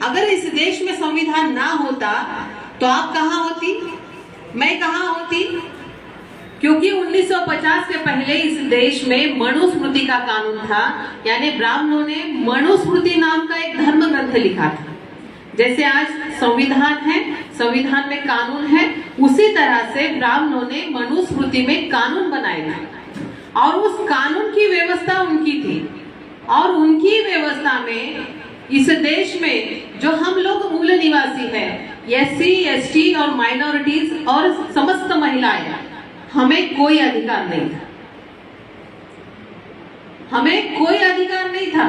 अगर इस देश में संविधान ना होता तो आप कहाँ होती, मैं कहाँ होती? क्योंकि 1950 के पहले इस देश में मनुस्मृति का कानून था, यानी ब्राह्मणों ने मनुस्मृति नाम का एक धर्म ग्रंथ लिखा था। जैसे आज संविधान है, संविधान में कानून है, उसी तरह से ब्राह्मणों ने मनुस्मृति में कानून बनाए थे और उस कानून की व्यवस्था उनकी थी। और उनकी व्यवस्था में इस देश में जो हम लोग मूल निवासी हैं, एससी, एसटी और माइनॉरिटीज और समस्त महिलाएं, हमें कोई अधिकार नहीं था, हमें कोई अधिकार नहीं था।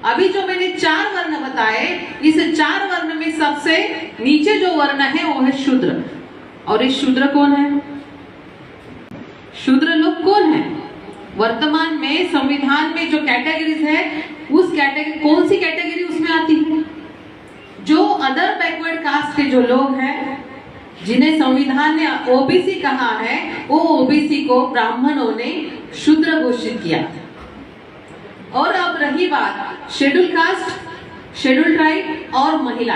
अभी जो मैंने 4 वर्ण बताए, इस 4 वर्ण में सबसे नीचे जो वर्ण है वो है शूद्र। और इस शूद्र कौन है? शूद्र लोग कौन है? वर्तमान में संविधान में जो कैटेगरीज है, उस कैटेगरी, कौन सी कैटेगरी उसमें आती है? जो अदर बैकवर्ड कास्ट के जो लोग हैं, जिन्हें संविधान ने ओबीसी कहा है, वो ओबीसी को ब्राह्मणों ने शूद्र घोषित किया। और अब रही बात शेड्यूल कास्ट, शेड्यूल ट्राइब और महिला,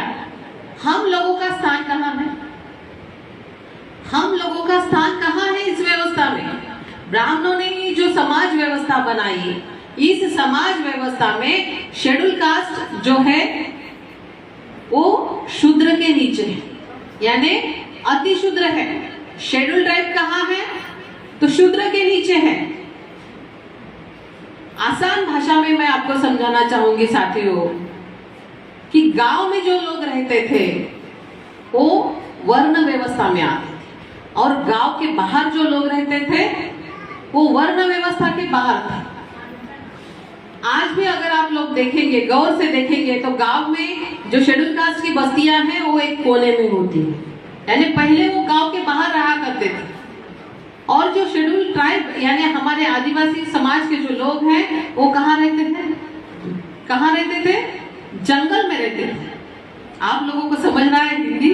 हम लोगों का स्थान कहाँ है? हम लोगों का स्थान कहाँ है इस व्यवस्था में? ब्राह्मणों ने जो समाज व्यवस्था बनाई, इस समाज व्यवस्था में शेड्यूल कास्ट जो है वो शूद्र के नीचे है, यानी अति शूद्र है। शेड्यूल ट्राइब कहाँ है? तो शूद्र के नीचे है। आसान भाषा में मैं आपको समझाना चाहूंगी साथियों कि गांव में जो लोग रहते थे वो वर्ण व्यवस्था में आते थे और गांव के बाहर जो लोग रहते थे वो वर्ण व्यवस्था के बाहर थे। आज भी अगर आप लोग देखेंगे, गौर से देखेंगे, तो गांव में जो शेड्यूल कास्ट की बस्तियां हैं वो एक कोने में होती है, यानी पहले वो गांव के बाहर रहा करते थे। और जो शेड्यूल ट्राइब यानी हमारे आदिवासी समाज के जो लोग हैं वो कहाँ रहते थे? कहाँ रहते थे? जंगल में रहते थे। आप लोगों को समझ रहा है? हिंदी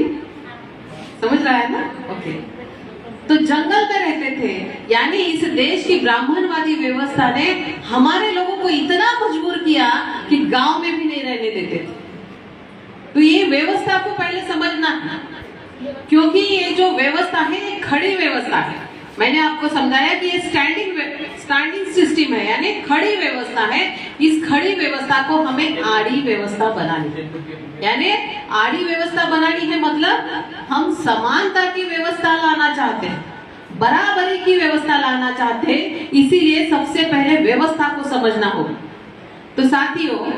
समझ रहा है ना? ओके। तो जंगल में रहते थे, यानी इस देश की ब्राह्मणवादी व्यवस्था ने हमारे लोगों को इतना मजबूर किया कि गांव में भी नहीं रहने देते थे। तो ये व्यवस्था को पहले समझना है, क्योंकि ये जो व्यवस्था है ये खड़ी व्यवस्था है। मैंने आपको समझाया कि ये स्टैंडिंग सिस्टम है, यानी खड़ी व्यवस्था है। इस खड़ी व्यवस्था को हमें आड़ी व्यवस्था बनानी है, यानी आड़ी व्यवस्था बनानी है मतलब हम समानता की व्यवस्था लाना चाहते हैं, बराबरी की व्यवस्था लाना चाहते हैं। इसीलिए सबसे पहले व्यवस्था को समझना होगा। तो साथियों,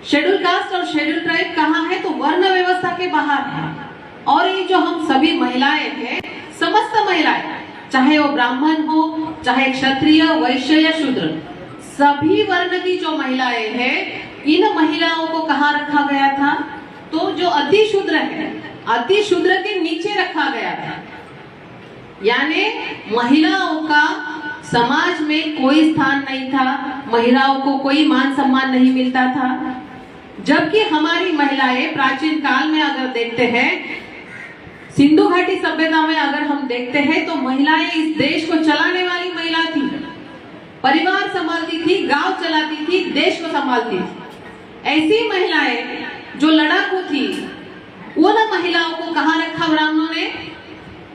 शेड्यूल कास्ट और शेड्यूल ट्राइब कहाँ है? तो वर्ण व्यवस्था के बाहर है। और ये जो हम सभी महिलाएं हैं, समस्त महिलाएं, चाहे वो ब्राह्मण हो, चाहे क्षत्रिय, वैश्य या शूद्र, सभी वर्ण की जो महिलाएं हैं, इन महिलाओं को कहाँ रखा गया था? तो जो अति शूद्र है, अति शूद्र के नीचे रखा गया था। यानी महिलाओं का समाज में कोई स्थान नहीं था, महिलाओं को कोई मान सम्मान नहीं मिलता था। जबकि हमारी महिलाएं प्राचीन काल में अगर देखते हैं, सिंधु घाटी सभ्यता में अगर हम देखते हैं, तो महिलाएं इस देश को चलाने वाली महिला थी, परिवार संभालती थी, गांव चलाती थी, देश को संभालती थी। ऐसी महिलाएं जो लड़ाकू थी, उन महिलाओं को कहाँ रखा ब्राह्मणों ने?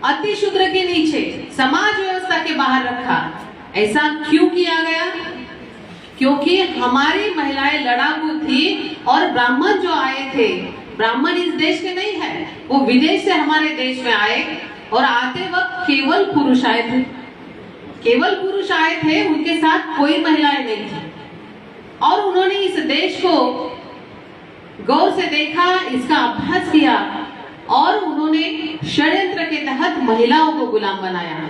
अति शूद्र के नीचे, समाज व्यवस्था के बाहर रखा। ऐसा क्यों किया गया? क्योंकि हमारी महिलाएं लड़ाकू थी और ब्राह्मण जो आए थे, ब्राह्मण इस देश के नहीं है, वो विदेश से हमारे देश में आए और आते वक्त केवल पुरुष आए थे, केवल पुरुष आए थे, उनके साथ कोई महिलाएं नहीं थी। और उन्होंने इस देश को गौर से देखा, इसका अभ्यास किया और उन्होंने षड्यंत्र के तहत महिलाओं को गुलाम बनाया।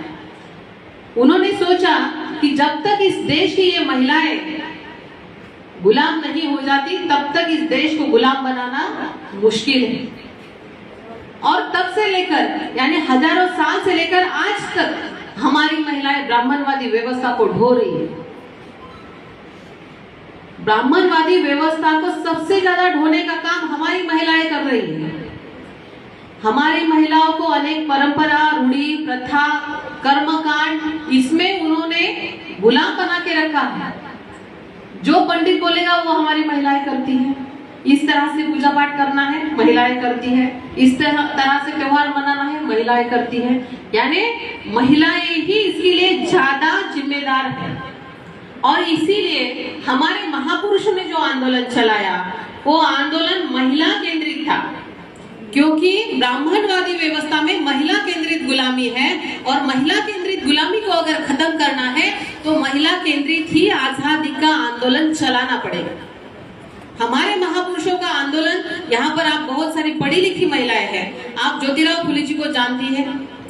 उन्होंने सोचा कि जब तक इस देश की ये महिलाएं गुलाम नहीं हो जाती, तब तक इस देश को गुलाम बनाना मुश्किल है। और तब से लेकर, यानी हजारों साल से लेकर आज तक हमारी महिलाएं ब्राह्मणवादी व्यवस्था को ढो रही है। ब्राह्मणवादी व्यवस्था को सबसे ज्यादा ढोने का काम हमारी महिलाएं कर रही है। हमारी महिलाओं को अनेक परंपरा, रूढ़ी, प्रथा, कर्मकांड, इसमें उन्होंने गुलाम बना के रखा है। जो पंडित बोलेगा वो हमारी महिलाएं करती हैं। इस तरह से पूजा पाठ करना है, महिलाएं करती है। इस तरह से त्योहार मनाना है, महिलाएं करती है। यानी महिलाएं ही इसके लिए ज्यादा जिम्मेदार है। और इसीलिए हमारे महापुरुषों ने जो आंदोलन चलाया वो आंदोलन महिला केंद्रित था, क्योंकि ब्राह्मणवादी व्यवस्था में महिला केंद्रित गुलामी है और महिला केंद्रित गुलामी को अगर खत्म करना है तो महिला केंद्रित ही आजादी का आंदोलन चलाना पड़ेगा। हमारे महापुरुषों का आंदोलन, यहाँ पर आप बहुत सारी पढ़ी लिखी महिलाएं हैं। आप ज्योतिराव फुले जी को जानती है,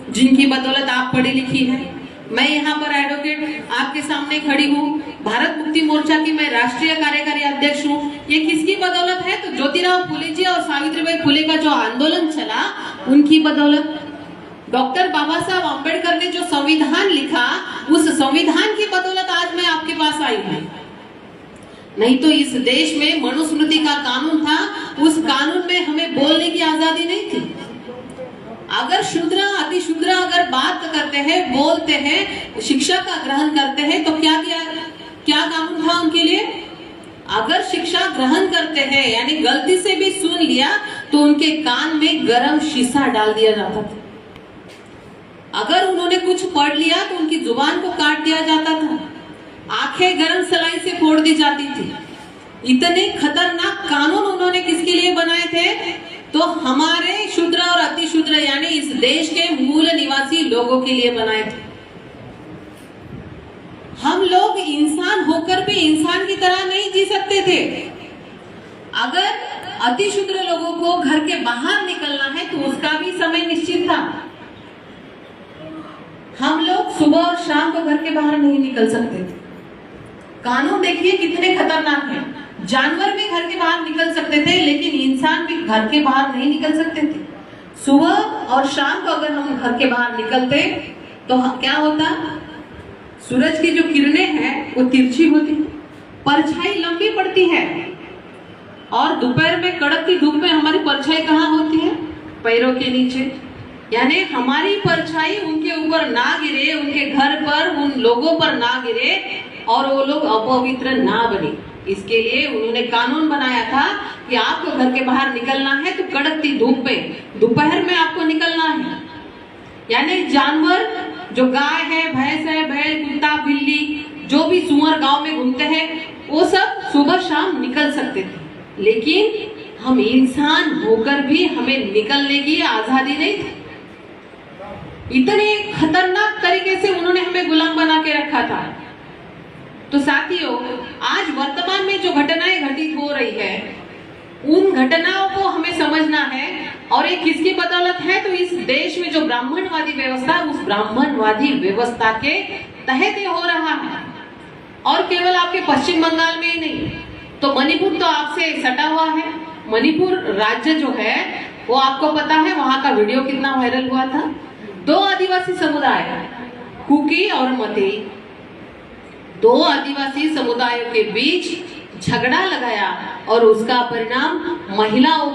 जिनकी बदौलत आप पढ़ी लिखी है। मैं यहाँ पर एडवोकेट आपके सामने खड़ी हूँ। भारत मुक्ति मोर्चा की मैं राष्ट्रीय कार्यकारी अध्यक्ष हूँ। ये किसकी बदौलत है? तो ज्योतिराव फुले जी और सावित्रीबाई फुले का जो आंदोलन चला उनकी बदौलत। डॉक्टर बाबा साहब अम्बेडकर ने जो संविधान लिखा उस संविधान की बदौलत आज मैं आपके पास आई हूँ। नहीं तो इस देश में मनुस्मृति का कानून था, उस कानून में हमें बोलने की आजादी नहीं थी। अगर शूद्र अतिशूद्र अगर बात करते हैं, बोलते हैं, शिक्षा का ग्रहण करते हैं तो क्या कानून था उनके लिए? अगर शिक्षा ग्रहण करते हैं यानी गलती से भी सुन लिया तो उनके कान में गरम शीशा डाल दिया जाता था। अगर उन्होंने कुछ पढ़ लिया तो उनकी जुबान को काट दिया जाता था, आंखें गरम सलाई से फोड़ दी जाती थी। इतने खतरनाक कानून उन्होंने किसके लिए बनाए थे? तो हमारे शूद्र और अतिशूद्र यानी इस देश के मूल निवासी लोगों के लिए बनाए थे। हम लोग इंसान होकर भी इंसान की तरह नहीं जी सकते थे। अगर अतिशूद्र लोगों को घर के बाहर निकलना है तो उसका भी समय निश्चित था। हम लोग सुबह और शाम को घर के बाहर नहीं निकल सकते थे। कानून देखिए कितने खतरनाक हैं। जानवर भी घर के बाहर निकल सकते थे लेकिन इंसान भी घर के बाहर नहीं निकल सकते थे। सुबह और शाम को अगर हम घर के बाहर निकलते तो क्या होता? सूरज की जो किरणें हैं वो तिरछी होती, परछाई लंबी पड़ती है और दोपहर में कड़कती धूप में हमारी परछाई कहाँ होती है? पैरों के नीचे। यानी हमारी परछाई उनके ऊपर ना गिरे, उनके घर पर उन लोगों पर ना गिरे और वो लोग अपवित्र ना बने। इसके लिए उन्होंने कानून बनाया था कि आपको घर के बाहर निकलना है तो कड़कती धूप में, दोपहर में आपको निकलना है। यानी जानवर जो गाय है, भैंस है, बैल, कुत्ता, बिल्ली, जो भी सुअर गांव में घूमते हैं वो सब सुबह शाम निकल सकते थे। लेकिन हम इंसान होकर भी हमें निकलने की आजादी नहीं थी। इतने खतरनाक तरीके से उन्होंने हमें गुलाम बना के रखा था। तो साथियों, आज वर्तमान में जो घटनाएं घटित हो रही है उन घटनाओं को हमें समझना है। और ये किसकी बदौलत है? तो इस देश में जो ब्राह्मणवादी व्यवस्था, उस ब्राह्मणवादी व्यवस्था के तहत हो रहा है। और केवल आपके पश्चिम बंगाल में ही नहीं, तो मणिपुर तो आपसे सटा हुआ है। मणिपुर राज्य जो है वो आपको पता है वहां का वीडियो कितना वायरल हुआ था। 2 आदिवासी समुदाय, कुकी और मते, 2 आदिवासी समुदायों के बीच झगड़ा लगाया और उसका परिणाम महिलाओं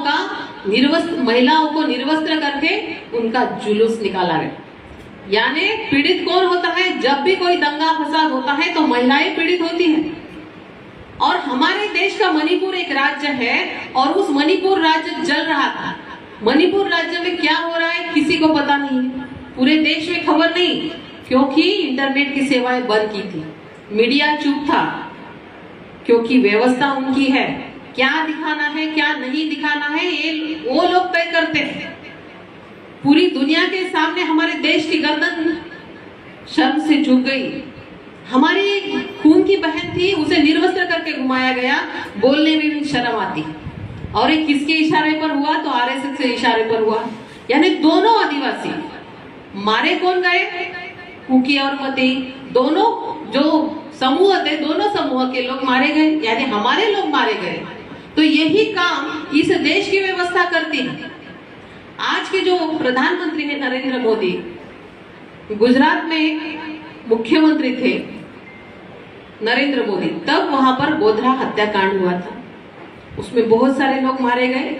को निर्वस्त्र करके उनका जुलूस निकाला गया। यानी पीड़ित कौन होता है? जब भी कोई दंगा फसाद होता है तो महिलाएं पीड़ित होती हैं। और हमारे देश का मणिपुर एक राज्य है और उस मणिपुर राज्य जल रहा था। मणिपुर राज्य में क्या हो रहा है किसी को पता नहीं है, पूरे देश में खबर नहीं, क्योंकि इंटरनेट की सेवाएं बंद की थी, मीडिया चुप था, क्योंकि व्यवस्था उनकी है। क्या दिखाना है क्या नहीं दिखाना है ये वो लोग तय करते हैं। पूरी दुनिया के सामने हमारे देश की गर्दन शर्म से झुक गई। हमारी खून की बहन थी, उसे निर्वस्त्र करके घुमाया गया, बोलने में भी शर्म आती। और ये किसके इशारे पर हुआ? तो आरएसएस के इशारे पर हुआ। यानी दोनों आदिवासी मारे कौन गए? कुकी और मते, दोनों जो समूह थे, दोनों समूह के लोग मारे गए, यानी हमारे लोग मारे गए। तो यही काम इस देश की व्यवस्था करती है। आज के जो प्रधानमंत्री है नरेंद्र मोदी, गुजरात में मुख्यमंत्री थे नरेंद्र मोदी, तब वहां पर गोधरा हत्याकांड हुआ था। उसमें बहुत सारे लोग मारे गए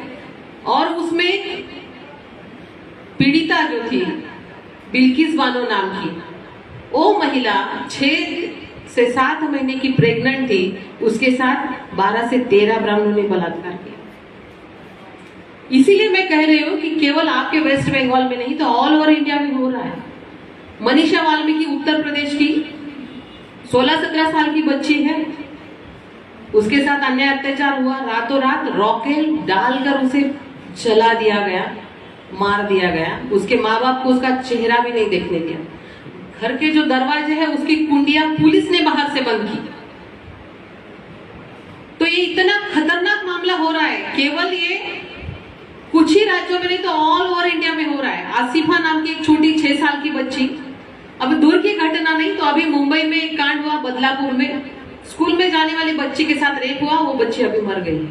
और उसमें पीड़िता जो थी बिल्किस बानो नाम की, वो महिला 6 से 7 महीने की प्रेग्नेंट थी। उसके साथ 12 से 13 ब्राह्मणों ने बलात्कार किया। इसीलिए मैं कह रही हूँ कि केवल आपके वेस्ट बंगाल में नहीं तो ऑल ओवर इंडिया में हो रहा है। मनीषा वाल्मीकि उत्तर प्रदेश की 16-17 साल की बच्ची है, उसके साथ अन्याय अत्याचार हुआ, रातों रात रॉकेल डालकर उसे जला दिया गया, मार दिया गया। उसके माँ बाप को उसका चेहरा भी नहीं देखने दिया। घर के जो दरवाजे हैं उसकी कुंडियां पुलिस ने बाहर से बंद की। तो ये इतना खतरनाक मामला हो रहा है, केवल ये कुछ ही राज्यों में नहीं तो ऑल ओवर इंडिया में हो रहा है। आसिफा नाम की एक छोटी 6 साल की बच्ची, अब दूर की घटना नहीं तो अभी मुंबई में एक कांड हुआ, बदलापुर में स्कूल में जाने वाली बच्ची के साथ रेप हुआ, वो बच्ची अभी मर गई।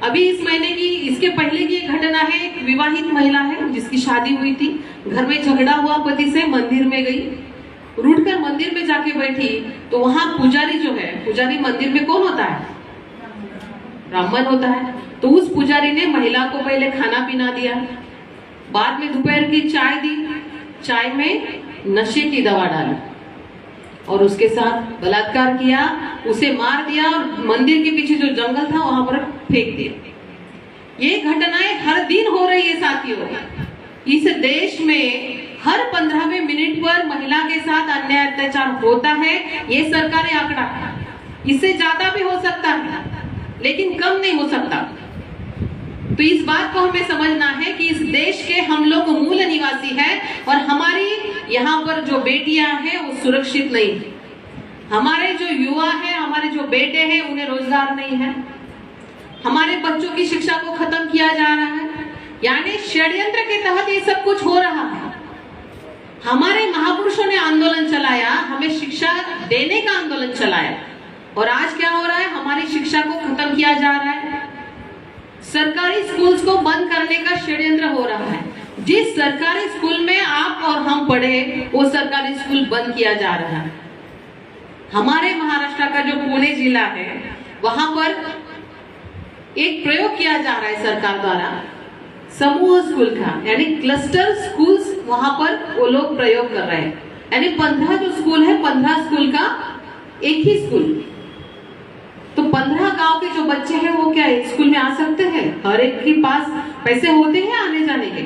अभी इस महीने की, इसके पहले की एक घटना है, एक विवाहित महिला है जिसकी शादी हुई थी, घर में झगड़ा हुआ पति से, मंदिर में गई, रूठकर मंदिर में जाके बैठी तो वहां पुजारी जो है, पुजारी मंदिर में कौन होता है? ब्राह्मण होता है। तो उस पुजारी ने महिला को पहले खाना पीना दिया, बाद में दोपहर की चाय दी, चाय में नशे की दवा डाली और उसके साथ बलात्कार किया, उसे मार दिया और मंदिर के पीछे जो जंगल था वहां पर फेंक दिया। ये घटनाएं हर दिन हो रही है साथियों। इस देश में हर 15वें मिनट पर महिला के साथ अन्याय अत्याचार होता है, ये सरकारी आंकड़ा है। इससे ज्यादा भी हो सकता है लेकिन कम नहीं हो सकता। तो इस बात को हमें समझना है कि इस देश के हम लोग मूल निवासी हैं और हमारी यहाँ पर जो बेटियां हैं वो सुरक्षित नहीं है। हमारे जो युवा हैं, हमारे जो बेटे हैं, उन्हें रोजगार नहीं है। हमारे बच्चों की शिक्षा को खत्म किया जा रहा है, यानी षड्यंत्र के तहत ये सब कुछ हो रहा है। हमारे महापुरुषों ने आंदोलन चलाया, हमें शिक्षा देने का आंदोलन चलाया और आज क्या हो रहा है? हमारी शिक्षा को खत्म किया जा रहा है। सरकारी स्कूल्स को बंद करने का षड्यंत्र हो रहा है। जिस सरकारी स्कूल में आप और हम पढ़े वो सरकारी स्कूल बंद किया जा रहा है। हमारे महाराष्ट्र का जो पुणे जिला है वहां पर एक प्रयोग किया जा रहा है सरकार द्वारा, समूह स्कूल का, यानी क्लस्टर स्कूल्स, वहां पर वो लोग प्रयोग कर रहे हैं। यानी 15 जो स्कूल है, 15 स्कूल का एक ही स्कूल, तो 15 गांव के जो बच्चे हैं वो क्या स्कूल में आ सकते हैं? हर एक के पास पैसे होते हैं आने जाने के,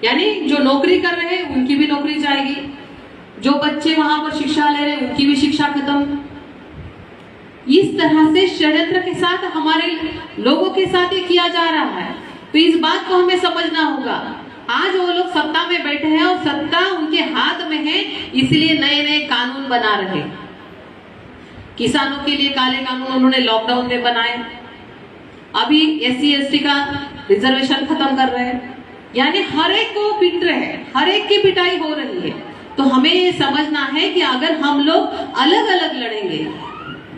यानी जो नौकरी कर रहे हैं उनकी भी नौकरी जाएगी, जो बच्चे वहां पर शिक्षा ले रहे हैं उनकी भी शिक्षा खत्म। इस तरह से षड्यंत्र के साथ हमारे लोगों के साथ ये किया जा रहा है। तो इस बात को हमें समझना होगा। आज वो लोग सत्ता में बैठे हैं और सत्ता उनके हाथ में है, इसलिए नए नए कानून बना रहे हैं। किसानों के लिए काले कानून उन्होंने लॉकडाउन में बनाए, अभी SC ST का रिजर्वेशन खत्म कर रहे हैं, यानी हर एक को पीट रहे हैं, हर एक की पिटाई हो रही है। तो हमें ये समझना है कि अगर हम लोग अलग अलग लड़ेंगे,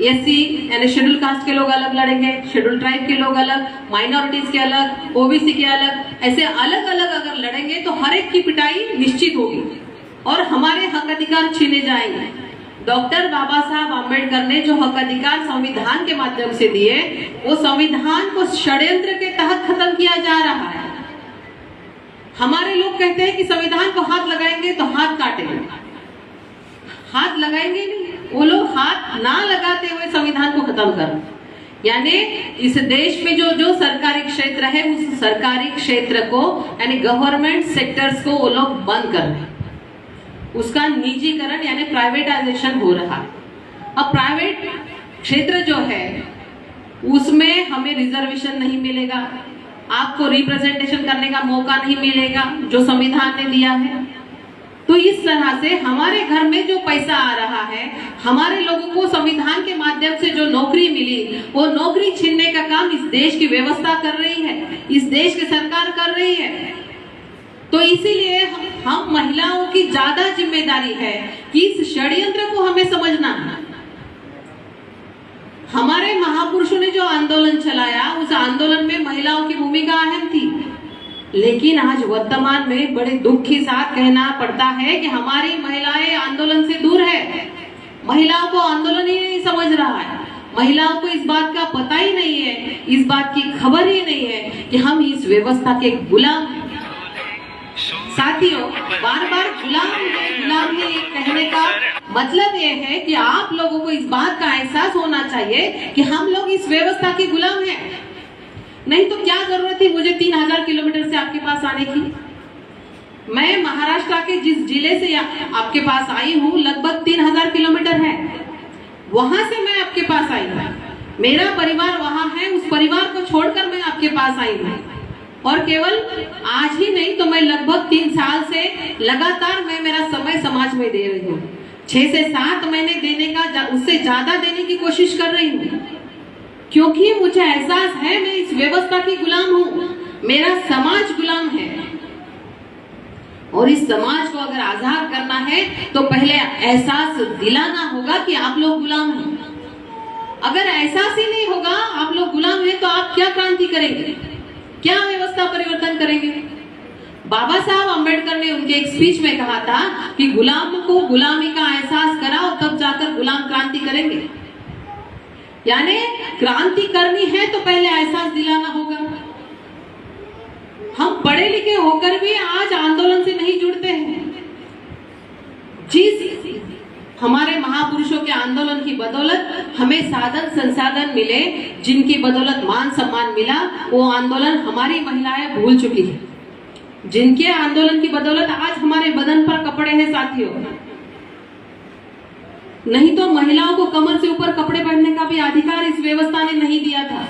SC यानी शेड्यूल कास्ट के लोग अलग लड़ेंगे, शेड्यूल ट्राइब के लोग अलग, माइनॉरिटीज के अलग, OBC के अलग, ऐसे अलग अलग अगर लड़ेंगे तो हर एक की पिटाई निश्चित होगी और हमारे हक अधिकार छीने जाएंगे। डॉक्टर बाबा साहब आम्बेडकर ने जो हक अधिकार संविधान के माध्यम से दिए, वो संविधान को षड्यंत्र के तहत खत्म किया जा रहा है। हमारे लोग कहते हैं कि संविधान को हाथ लगाएंगे तो हाथ काटेंगे, हाथ लगाएंगे नहीं, वो लोग हाथ ना लगाते हुए संविधान को खत्म कर, यानी इस देश में जो सरकारी क्षेत्र है उस सरकारी क्षेत्र को, यानी गवर्नमेंट सेक्टर्स को वो लोग बंद कर रहे हैं, उसका निजीकरण यानी प्राइवेटाइजेशन हो रहा है। अब प्राइवेट क्षेत्र जो है उसमें हमें रिजर्वेशन नहीं मिलेगा, आपको रिप्रेजेंटेशन करने का मौका नहीं मिलेगा जो संविधान ने दिया है। तो इस तरह से हमारे घर में जो पैसा आ रहा है, हमारे लोगों को संविधान के माध्यम से जो नौकरी मिली, वो नौकरी छीनने का काम इस देश की व्यवस्था कर रही है, इस देश की सरकार कर रही है। तो इसीलिए हम महिलाओं की ज्यादा जिम्मेदारी है कि इस षड्यंत्र को हमें समझना है। हमारे महापुरुषों ने जो आंदोलन चलाया, उस आंदोलन में महिलाओं की भूमिका अहम थी, लेकिन आज वर्तमान में बड़े दुख के साथ कहना पड़ता है कि हमारी महिलाएं आंदोलन से दूर है। महिलाओं को आंदोलन ही नहीं समझ रहा है, महिलाओं को इस बात का पता ही नहीं है, इस बात की खबर ही नहीं है कि हम इस व्यवस्था के गुलाम हैं। साथियों, बार बार गुलाम है कहने का मतलब ये है कि आप लोगों को इस बात का एहसास होना चाहिए कि हम लोग इस व्यवस्था के गुलाम हैं। नहीं तो क्या जरूरत थी मुझे 3000 किलोमीटर से आपके पास आने की। मैं महाराष्ट्र के जिस जिले से आपके पास आई हूँ लगभग 3000 किलोमीटर है, वहां से मैं आपके पास आई हूँ। मेरा परिवार वहां है, उस परिवार को छोड़कर मैं आपके पास आई हूँ। और केवल आज ही नहीं तो मैं लगभग 3 साल से लगातार मैं मेरा समय समाज में दे रही हूँ। 6 से 7 महीने देने का, उससे ज्यादा देने की कोशिश कर रही हूँ, क्योंकि मुझे एहसास है मैं इस व्यवस्था की गुलाम हूँ, मेरा समाज गुलाम है। और इस समाज को अगर आजाद करना है तो पहले एहसास दिलाना होगा कि आप लोग गुलाम हैं। अगर एहसास ही नहीं होगा आप लोग गुलाम हैं तो आप क्या क्रांति करेंगे, क्या व्यवस्था परिवर्तन करेंगे। बाबा साहब अम्बेडकर ने उनके एक स्पीच में कहा था कि गुलाम को गुलामी का एहसास कराओ तब जाकर गुलाम क्रांति करेंगे। यानी क्रांति करनी है तो पहले एहसास दिलाना होगा। हम पढ़े लिखे होकर भी आज आंदोलन से नहीं जुड़ते हैं। जिस हमारे महापुरुषों के आंदोलन की बदौलत हमें साधन संसाधन मिले, जिनकी बदौलत मान सम्मान मिला, वो आंदोलन हमारी महिलाएं भूल चुकी है। जिनके आंदोलन की बदौलत आज हमारे बदन पर कपड़े हैं साथियों, नहीं तो महिलाओं को कमर से ऊपर कपड़े पहनने का भी अधिकार इस व्यवस्था ने नहीं दिया था।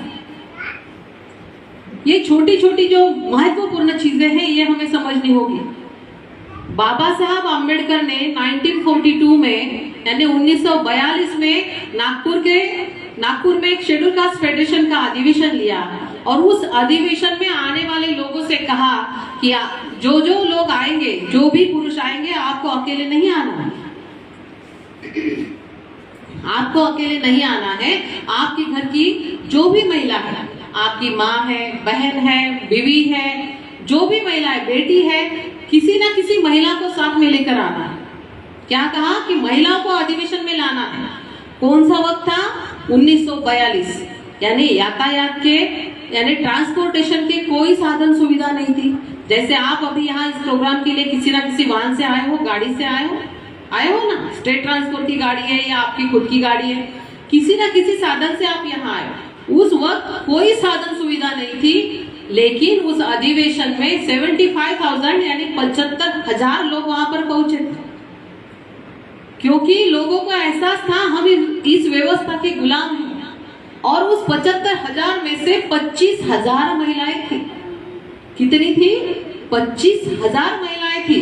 ये छोटी छोटी जो महत्वपूर्ण चीजें हैं ये हमें समझनी होगी। बाबा साहब अम्बेडकर ने 1942 में यानी 1942 में नागपुर में एक शेड्यूल कास्ट फेडरेशन का अधिवेशन लिया और उस अधिवेशन में आने वाले लोगों से कहा कि जो जो लोग आएंगे, जो भी पुरुष आएंगे, आपको अकेले नहीं आना है, आपको अकेले नहीं आना है। आपके घर की जो भी महिला है, आपकी माँ है, बहन है, बीवी है, जो भी महिला है, बेटी है, किसी ना किसी महिला को साथ में लेकर आना है। क्या कहा कि महिलाओं को अधिवेशन में लाना है। कौन सा वक्त था? 1942। यानी यातायात के यानी ट्रांसपोर्टेशन के कोई साधन सुविधा नहीं थी। जैसे आप अभी यहाँ इस प्रोग्राम के लिए किसी ना किसी वाहन से आए हो, गाड़ी से आए हो ना, स्टेट ट्रांसपोर्ट की गाड़ी है या आपकी खुद की गाड़ी है, किसी ना किसी साधन से आप यहाँ आए हो। उस वक्त कोई साधन सुविधा नहीं थी, लेकिन उस अधिवेशन में 75,000 यानी 75,000 लोग वहां पर पहुंचे थे, क्योंकि लोगों को एहसास था हम इस व्यवस्था के गुलाम हैं। और उस 75,000 में से 25,000 महिलाएं थी। कितनी थी? 25,000 महिलाएं थी।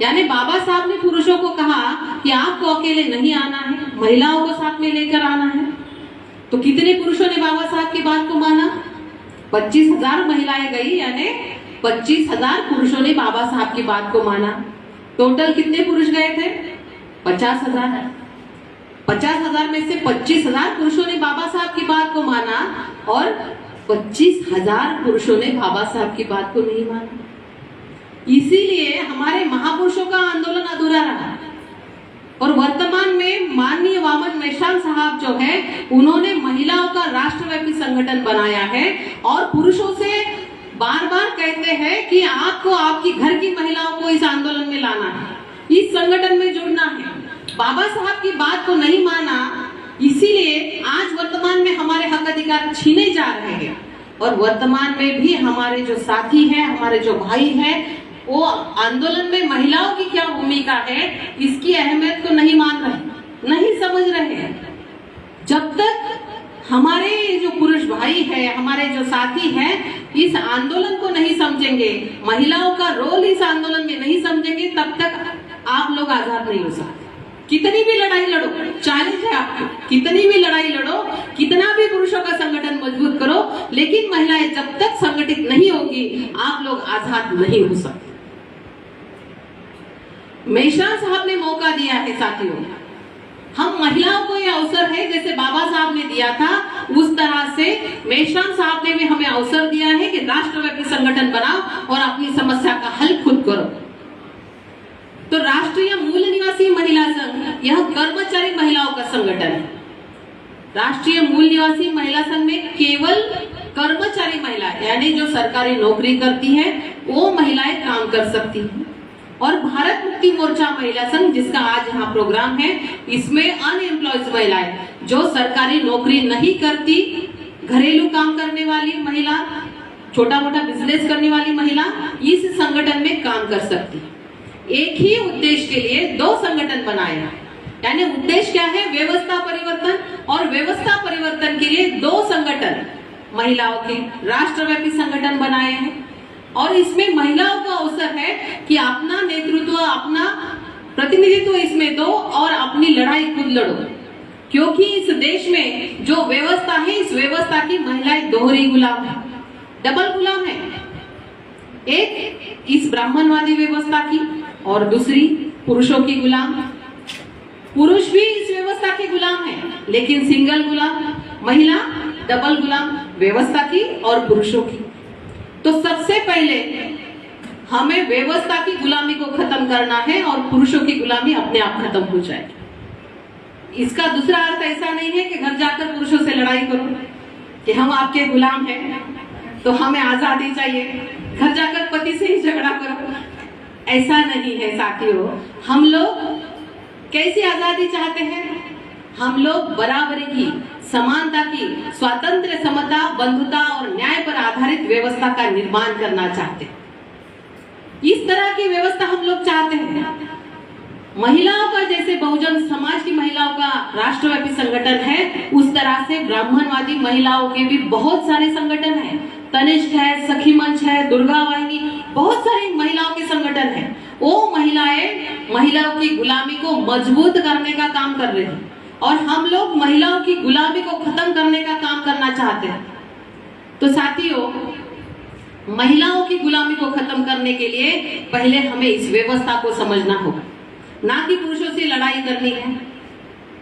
यानी बाबा साहब ने पुरुषों को कहा कि आपको अकेले नहीं आना है, महिलाओं को साथ में लेकर आना है। तो कितने पुरुषों ने बाबा साहब की बात को माना? 25,000 महिलाएं गई, यानी 25,000 पुरुषों ने बाबा साहब की बात को माना। टोटल कितने पुरुष गए थे? 50,000। 50,000 में से 25,000 पुरुषों ने बाबा साहब की बात को माना और 25,000 पुरुषों ने बाबा साहब की बात को नहीं माना। इसीलिए हमारे महापुरुषों का आंदोलन अधूरा रहा। और वर्तमान में माननीय वामन मेश्राम साहब जो है, उन्होंने महिलाओं का राष्ट्रव्यापी संगठन बनाया है और पुरुषों से बार बार कहते हैं कि आपको आपकी घर की महिलाओं को इस आंदोलन में लाना है, इस संगठन में जुड़ना है। बाबा साहब की बात को नहीं माना, इसीलिए आज वर्तमान में हमारे हक अधिकार छीने जा रहे हैं। और वर्तमान में भी हमारे जो साथी हैं, हमारे जो भाई हैं, वो आंदोलन में महिलाओं की क्या भूमिका है इसकी अहमियत को नहीं मान रहे, नहीं समझ रहे हैं। जब तक हमारे जो पुरुष भाई है, हमारे जो साथी हैं, इस आंदोलन को नहीं समझेंगे, महिलाओं का रोल इस आंदोलन में नहीं समझेंगे, तब तक आप लोग आजाद नहीं हो सकते। कितनी भी लड़ाई लड़ो, चैलेंज है आपको, कितनी भी लड़ाई लड़ो, कितना भी पुरुषों का संगठन मजबूत करो, लेकिन महिलाएं जब तक संगठित नहीं होगी, आप लोग आजाद नहीं हो सकते। मेश्राम साहब ने मौका दिया है साथियों, हम महिलाओं को यह अवसर है जैसे बाबा साहब ने दिया था, उस तरह से मेश्राम साहब ने भी हमें अवसर दिया है कि राष्ट्रव्यापी संगठन बनाओ और अपनी समस्या का हल खुद करो। तो राष्ट्रीय मूल निवासी महिला संघ यह कर्मचारी महिलाओं का संगठन है। राष्ट्रीय मूल निवासी महिला संघ में केवल कर्मचारी महिला यानी जो सरकारी नौकरी करती है वो महिलाएं काम कर सकती हैं। और भारत मुक्ति मोर्चा महिला संघ जिसका आज यहाँ प्रोग्राम है, इसमें अनएम्प्लॉयड महिलाएं जो सरकारी नौकरी नहीं करती घरेलू काम करने वाली महिला, छोटा मोटा बिजनेस करने वाली महिला इस संगठन में काम कर सकती है। एक ही उद्देश्य के लिए दो संगठन बनाया, यानी उद्देश्य क्या है? व्यवस्था परिवर्तन, और व्यवस्था परिवर्तन के लिए दो संगठन महिलाओं के राष्ट्रव्यापी संगठन बनाए हैं। और इसमें महिलाओं का अवसर है कि अपना नेतृत्व, अपना प्रतिनिधित्व इसमें दो और अपनी लड़ाई खुद लड़ो, क्योंकि इस देश में जो व्यवस्था है, इस व्यवस्था की महिलाएं दोहरी गुलाम है, डबल गुलाम है। एक इस ब्राह्मणवादी व्यवस्था की और दूसरी पुरुषों की गुलाम। पुरुष भी इस व्यवस्था के गुलाम है, लेकिन सिंगल गुलाम, महिला डबल गुलाम, व्यवस्था की और पुरुषों की। तो सबसे पहले हमें व्यवस्था की गुलामी को खत्म करना है और पुरुषों की गुलामी अपने आप खत्म हो जाएगी। इसका दूसरा अर्थ ऐसा नहीं है कि घर जाकर पुरुषों से लड़ाई करो कि हम आपके गुलाम हैं तो हमें आजादी चाहिए, घर जाकर पति से ही झगड़ा करो। ऐसा नहीं है साथियों। हम लोग कैसी आजादी चाहते हैं? हम लोग बराबरी की, समानता की, स्वातंत्र्य, समता, बंधुता और न्याय पर आधारित व्यवस्था का निर्माण करना चाहते हैं। इस तरह की व्यवस्था हम लोग चाहते हैं। महिलाओं का जैसे बहुजन समाज की महिलाओं का राष्ट्रव्यापी संगठन है, उस तरह से ब्राह्मणवादी महिलाओं के भी बहुत सारे संगठन हैं। तनिष्क है, सखी मंच है, दुर्गा वाहिनी, बहुत सारी महिलाओं के संगठन हैं। वो महिलाओं की गुलामी को मजबूत करने का काम कर रहे हैं और हम लोग महिलाओं की गुलामी को खत्म करने का काम करना चाहते हैं। तो साथियों, महिलाओं की गुलामी को खत्म करने के लिए पहले हमें इस व्यवस्था को समझना होगा, ना कि पुरुषों से लड़ाई करनी है।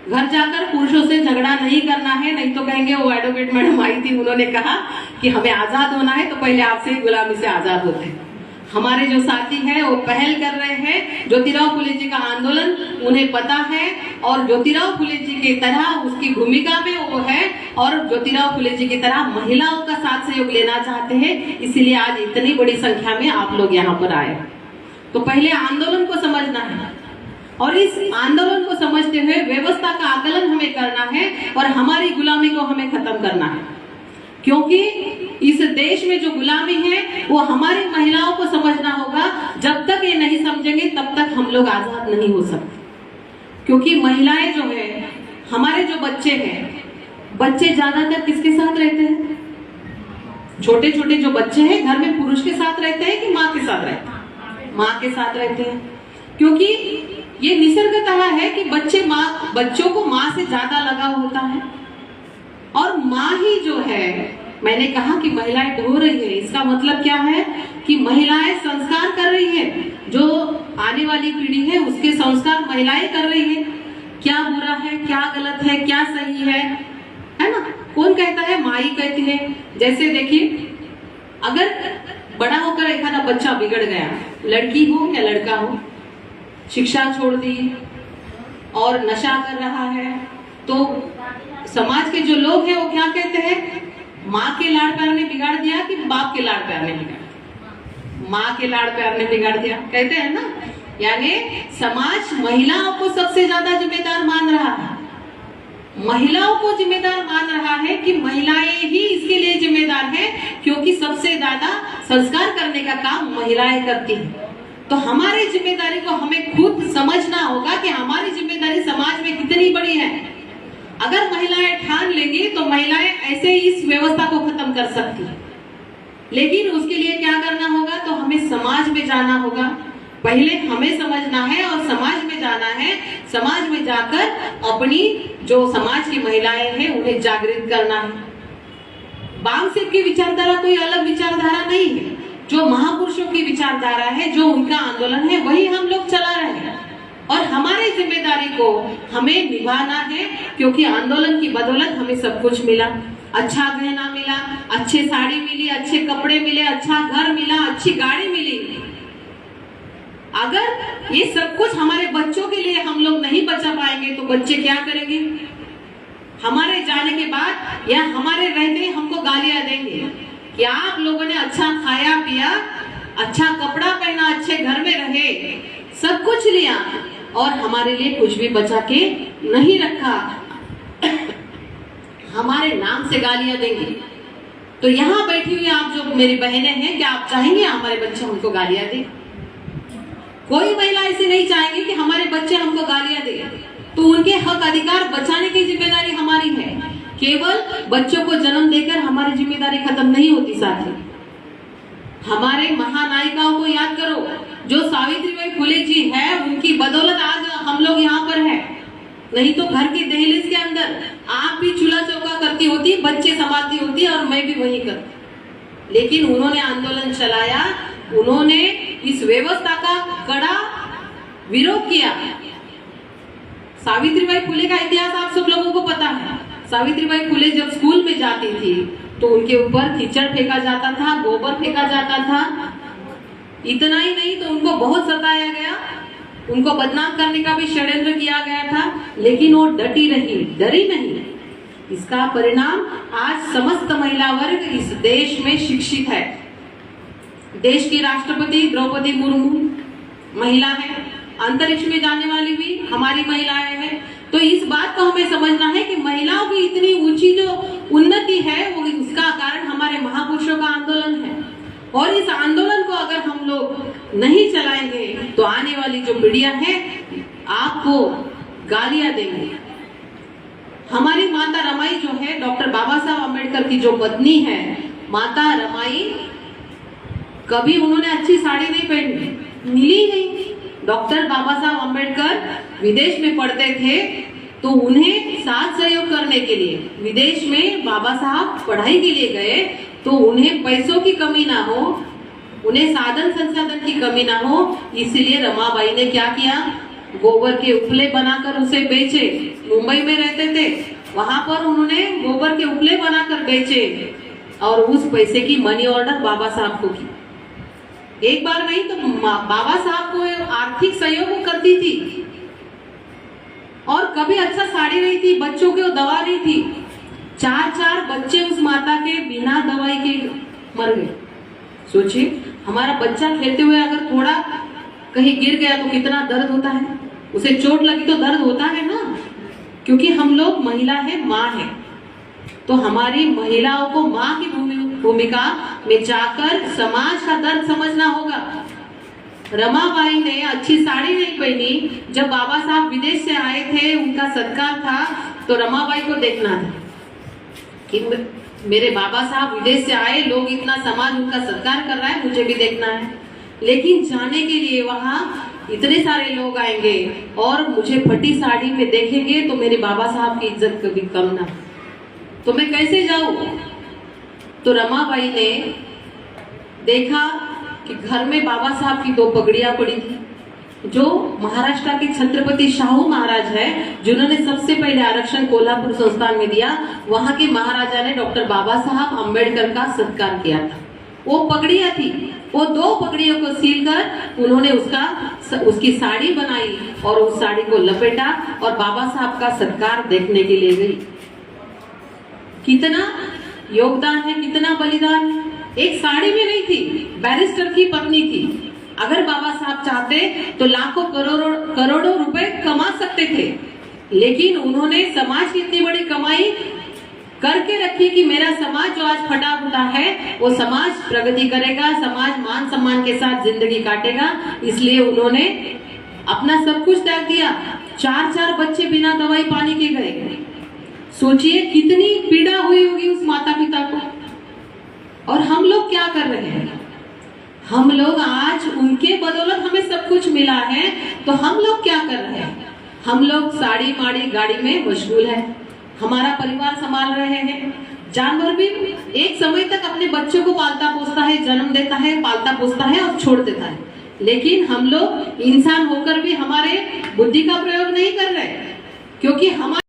घर जाकर पुरुषों से झगड़ा नहीं करना है, नहीं तो कहेंगे वो एडवोकेट मैडम आई थी, उन्होंने कहा कि हमें आजाद होना है तो पहले आपसे ही गुलामी से आजाद होते हैं। हमारे जो साथी हैं वो पहल कर रहे हैं ज्योतिराव फुले जी का आंदोलन, उन्हें पता है और ज्योतिराव फुले जी की तरह उसकी भूमिका में वो है और ज्योतिराव फुले जी की तरह महिलाओं का साथ सहयोग लेना चाहते हैं। इसीलिए आज इतनी बड़ी संख्या में आप लोग यहाँ पर आए। तो पहले आंदोलन को समझना है और इस आंदोलन को समझते हुए व्यवस्था का आकलन हमें करना है और हमारी गुलामी को हमें खत्म करना है, क्योंकि इस देश में जो गुलामी है वो हमारी महिलाओं को समझना होगा। जब तक ये नहीं समझेंगे तब तक हम लोग आजाद नहीं हो सकते। क्योंकि महिलाएं जो है, हमारे जो बच्चे हैं, बच्चे ज्यादातर किसके साथ रहते हैं? छोटे छोटे जो बच्चे हैं घर में पुरुष के साथ रहते हैं कि माँ के साथ रहते हैं? माँ के साथ रहते हैं, क्योंकि ये निसर्गतः है कि बच्चों को माँ से ज्यादा लगाव होता है। और माँ ही जो है, मैंने कहा कि महिलाएं ढो रही है, इसका मतलब क्या है कि महिलाएं संस्कार कर रही है। जो आने वाली पीढ़ी है उसके संस्कार महिलाएं कर रही है। क्या बुरा है, क्या गलत है, क्या सही है ना? कौन कहता है? माँ ही कहती है। जैसे देखिए, अगर बड़ा होकर एक आधा बच्चा बिगड़ गया, लड़की हो या लड़का हो, शिक्षा छोड़ दी और नशा कर रहा है, तो समाज के जो लोग हैं वो क्या कहते हैं? माँ के लाड़ प्यार ने बिगाड़ दिया कि बाप के लाड़ प्यार ने बिगाड़ दिया? माँ के लाड़ प्यार ने बिगाड़ दिया कहते हैं ना। यानी समाज महिलाओं को सबसे ज्यादा जिम्मेदार मान रहा है, महिलाओं को जिम्मेदार मान रहा है कि महिलाएं ही इसके लिए जिम्मेदार हैं, क्योंकि सबसे ज्यादा संस्कार करने का काम महिलाएं करती हैं। तो हमारी जिम्मेदारी को हमें खुद समझना होगा कि हमारी जिम्मेदारी समाज में कितनी बड़ी है। अगर महिलाएं ठान लेंगी तो महिलाएं ऐसे ही इस व्यवस्था को खत्म कर सकती है, लेकिन उसके लिए क्या करना होगा? तो हमें समाज में जाना होगा। पहले हमें समझना है और समाज में जाना है। समाज में जाकर अपनी जो समाज की महिलाएं हैं उन्हें जागृत करना है। बाम सिंह की विचारधारा कोई अलग विचारधारा नहीं है। जो महापुरुषों की विचारधारा है, जो उनका आंदोलन है, वही हम लोग चला रहे हैं और हमारी जिम्मेदारी को हमें निभाना है, क्योंकि आंदोलन की बदौलत हमें सब कुछ मिला। अच्छा गहना मिला, अच्छे साड़ी मिली, अच्छे कपड़े मिले, अच्छा घर मिला, अच्छी गाड़ी मिली। अगर ये सब कुछ हमारे बच्चों के लिए हम लोग नहीं बचा पाएंगे तो बच्चे क्या करेंगे? हमारे जाने के बाद या हमारे रहते ही हमको गालियां देंगे कि आप लोगों ने अच्छा खाया पिया, अच्छा कपड़ा पहना, अच्छे घर में रहे, सब कुछ लिया और हमारे लिए कुछ भी बचा के नहीं रखा। हमारे नाम से गालियां देंगे। तो यहाँ बैठी हुई आप जो मेरी बहनें हैं, क्या आप चाहेंगे हमारे बच्चे हमको गालियां दें? कोई महिला ऐसे नहीं चाहेंगे कि हमारे बच्चे हमको गालियां दें। तो उनके हक अधिकार बचाने की जिम्मेदारी हमारी है। केवल बच्चों को जन्म देकर हमारी जिम्मेदारी खत्म नहीं होती। साथी, हमारे महानायिकाओं को याद करो। जो सावित्रीबाई फुले जी है, उनकी बदौलत आज हम लोग यहाँ पर हैं। नहीं तो घर की दहलीज के अंदर आप भी चूल्हा चौका करती होती, बच्चे संभालती होती और मैं भी वही करती। लेकिन उन्होंने आंदोलन चलाया, उन्होंने इस व्यवस्था का कड़ा विरोध किया। सावित्रीबाई फुले का इतिहास आप सब लोगों को पता है। सावित्रीबाई फुले जब स्कूल में जाती थी तो उनके ऊपर कीचड़ फेंका जाता था, गोबर फेंका जाता था। इतना ही नहीं तो उनको बहुत सताया गया, उनको बदनाम करने का भी षड्यंत्र किया गया था, लेकिन वो डटी रही, डरी नहीं। इसका परिणाम आज समस्त महिला वर्ग इस देश में शिक्षित है। देश की राष्ट्रपति द्रौपदी मुर्मू महिला है, अंतरिक्ष में जाने वाली भी हमारी महिलाएं हैं। तो इस बात को हमें समझना है कि महिलाओं की इतनी ऊंची जो उन्नति है, वो इसका कारण हमारे महापुरुषों का आंदोलन है। और इस आंदोलन को अगर हम लोग नहीं चलाएंगे तो आने वाली जो पीढ़ियां हैं आपको गालियां देंगे। हमारी माता रमाई जो है, डॉक्टर बाबा साहब अम्बेडकर की जो पत्नी है, माता रमाई, कभी उन्होंने अच्छी साड़ी नहीं पहनी, मिली नहीं। डॉक्टर बाबा साहब अम्बेडकर विदेश में पढ़ते थे, तो उन्हें साथ सहयोग करने के लिए विदेश में बाबा साहब पढ़ाई के लिए गए, तो उन्हें पैसों की कमी ना हो, उन्हें साधन संसाधन की कमी ना हो, इसलिए रमाबाई ने क्या किया, गोबर के उपले बनाकर उसे बेचे। मुंबई में रहते थे, वहां पर उन्होंने गोबर के उपले बनाकर बेचे और उस पैसे की मनी ऑर्डर बाबा साहब को की। एक बार नहीं तो बाबा साहब को आर्थिक सहयोग करती थी। और कभी अच्छा साड़ी नहीं थी, बच्चों की दवा नहीं थी। 4 बच्चे उस माता के बिना दवाई के मर गए। सोचिए, हमारा बच्चा खेलते हुए अगर थोड़ा कहीं गिर गया तो कितना दर्द होता है, उसे चोट लगी तो दर्द होता है ना, क्योंकि हम लोग महिला है, माँ है। तो हमारी महिलाओं को माँ की भूमिका में जाकर समाज का दर्द समझना होगा। रमाबाई ने अच्छी साड़ी नहीं पहनी, जब बाबा साहब विदेश से आए थे, उनका सत्कार था, तो रमाबाई को देखना था कि मेरे बाबा साहब विदेश से आए, लोग इतना समाज उनका सत्कार कर रहा है, मुझे भी देखना है। लेकिन जाने के लिए वहां इतने सारे लोग आएंगे और मुझे फटी साड़ी में देखेंगे तो मेरे बाबा साहब की इज्जत कभी कम ना, तो मैं कैसे जाऊं? तो रमाबाई ने देखा कि घर में बाबा साहब की 2 पगड़ियां पड़ी थी। जो महाराष्ट्र के छत्रपति शाहू महाराज है, जिन्होंने सबसे पहले आरक्षण कोल्हापुर संस्थान में दिया, वहां के महाराजा ने डॉक्टर बाबा साहब अम्बेडकर का सत्कार किया था। वो पगड़ियां थी, वो 2 पगड़ियों को सीलकर उन्होंने उसकी साड़ी बनाई और उस साड़ी को लपेटा और बाबा साहब का सत्कार देखने के लिए गई। कितना योगदान है, कितना बलिदान। एक साड़ी में नहीं थी, बैरिस्टर की पत्नी थी। अगर बाबा साहब चाहते तो लाखों करोड़ों रुपए कमा सकते थे, लेकिन उन्होंने समाज की इतनी बड़ी कमाई करके रखी कि मेरा समाज जो आज फटा फूटा है, वो समाज प्रगति करेगा, समाज मान सम्मान के साथ जिंदगी काटेगा। इसलिए उन्होंने अपना सब कुछ त्याग दिया। 4 बच्चे बिना दवाई पानी के गए। सोचिए कितनी पीड़ा हुई होगी उस माता पिता को। और हम लोग क्या कर रहे हैं? हम लोग आज उनके बदौलत हमें सब कुछ मिला है, तो हम लोग क्या कर रहे हैं? हम लोग साड़ी माड़ी गाड़ी में मशगूल है, हमारा परिवार संभाल रहे हैं। जानवर भी एक समय तक अपने बच्चों को पालता पोसता है, जन्म देता है, पालता पोसता है और छोड़ देता है। लेकिन हम लोग इंसान होकर भी हमारे बुद्धि का प्रयोग नहीं कर रहे, क्योंकि हमारे